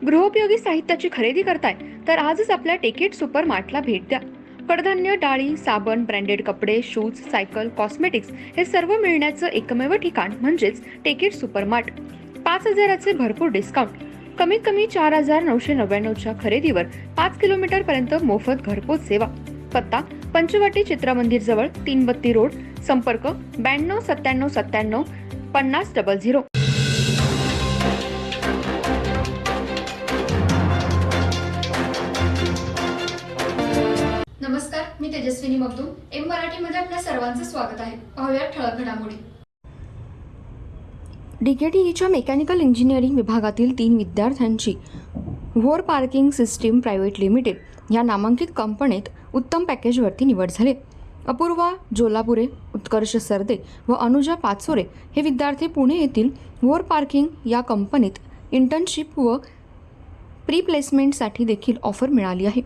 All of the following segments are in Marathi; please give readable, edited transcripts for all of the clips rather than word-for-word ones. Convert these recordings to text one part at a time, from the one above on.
गृहोपयोगी साहित्याची खरेदी करताय तर आजच आपल्या टेकेट सुपर मार्टला भेट द्या. कडधान्य, डाळी, साबण, ब्रँडेड कपडे, शूज, सायकल, कॉस्मेटिक्स हे सर्व मिळण्याचं एकमेव ठिकाण म्हणजेच टेकेट सुपर मार्ट. 5,000चे भरपूर डिस्काउंट. कमीत कमी 4,999च्या खरेदीवर 5 किलोमीटर पर्यंत मोफत घरपोच सेवा. पत्ता पंचवटी चित्रमंदिर जवळ, 332 रोड. संपर्क 92 97 97 50 00. नमस्कार, मी तेजस्विनी मगदूम. एम मराठीमध्ये आपल्या सर्वांचं स्वागत आहे. पाहूया ठळक घडामोडी. डीकेटीईच्या मेकॅनिकल इंजिनिअरिंग विभागातील 3 विद्यार्थ्यांची व्होर पार्किंग सिस्टीम प्रायव्हेट लिमिटेड या नामांकित कंपनीत उत्तम पॅकेजवरती निवड झाली. अपूर्वा जोलापुरे, उत्कर्ष सरदे व अनुजा पाचोरे हे विद्यार्थी पुणे येथील व्होर पार्किंग या कंपनीत इंटर्नशिप व प्री प्लेसमेंटसाठी देखील ऑफर मिळाली आहे.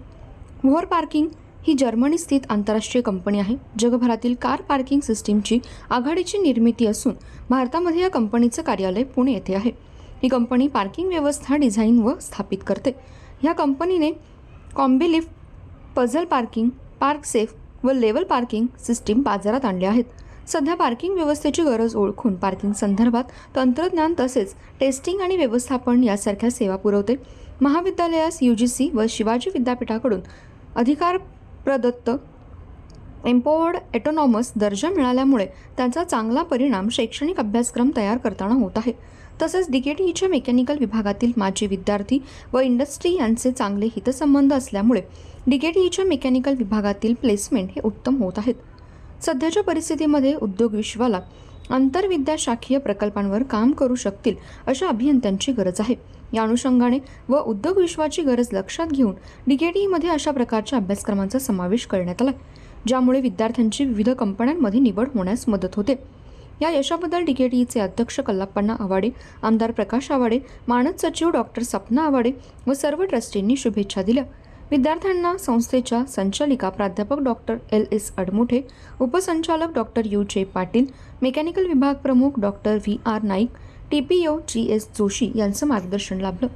व्होर पार्किंग ही जर्मनी स्थित आंतरराष्ट्रीय कंपनी आहे. जगभरातील कार पार्किंग सिस्टीमची आघाडीची निर्मिती असून भारतामध्ये या कंपनीचं कार्यालय पुणे येथे आहे. ही कंपनी पार्किंग व्यवस्था डिझाईन व स्थापित करते. या कंपनीने कॉम्बिलिफ्ट, पझल पार्किंग, पार्क सेफ व लेवल पार्किंग सिस्टीम बाजारात आणल्या आहेत. सध्या पार्किंग व्यवस्थेची गरज ओळखून पार्किंग संदर्भात तंत्रज्ञान तसेच टेस्टिंग आणि व्यवस्थापन यासारख्या सेवा पुरवते. महाविद्यालयास UGC व शिवाजी विद्यापीठाकडून अधिकार प्रदत्त एम्पॉवर्ड ऑटोनॉमस दर्जा मिळाल्यामुळे त्यांचा चांगला परिणाम शैक्षणिक अभ्यासक्रम तयार करताना होत आहे. तसेच डीकेटीईच्या मेकॅनिकल विभागातील माजी विद्यार्थी व इंडस्ट्री यांचे चांगले हितसंबंध असल्यामुळे डीकेटीईच्या मेकॅनिकल विभागातील प्लेसमेंट हे उत्तम होत आहेत. सध्याच्या परिस्थितीमध्ये उद्योग विश्वाला आंतरविद्याशाखीय प्रकल्पांवर काम करू शकतील अशा अभियंत्यांची गरज आहे. या अनुषंगाने व उद्योग विश्वाची गरज लक्षात घेऊन डीकेटीईमध्ये अशा प्रकारच्या अभ्यासक्रमांचा समावेश करण्यात आला, ज्यामुळे विद्यार्थ्यांची विविध कंपन्यांमध्ये निवड होण्यास मदत होते. या यशाबद्दल डीकेटीईचे अध्यक्ष कल्लाप्पा आवाडे, आमदार प्रकाश आवाडे, मानद सचिव डॉक्टर सपना आवाडे व सर्व ट्रस्टींनी शुभेच्छा दिल्या. विद्यार्थ्यांना संस्थेच्या संचालिका प्राध्यापक डॉक्टर LS अडमुठे, उपसंचालक डॉक्टर UJ पाटील, मेकॅनिकल विभाग प्रमुख doctor VR Naik, TPO GS Joshi यांचं मार्गदर्शन लाभलं.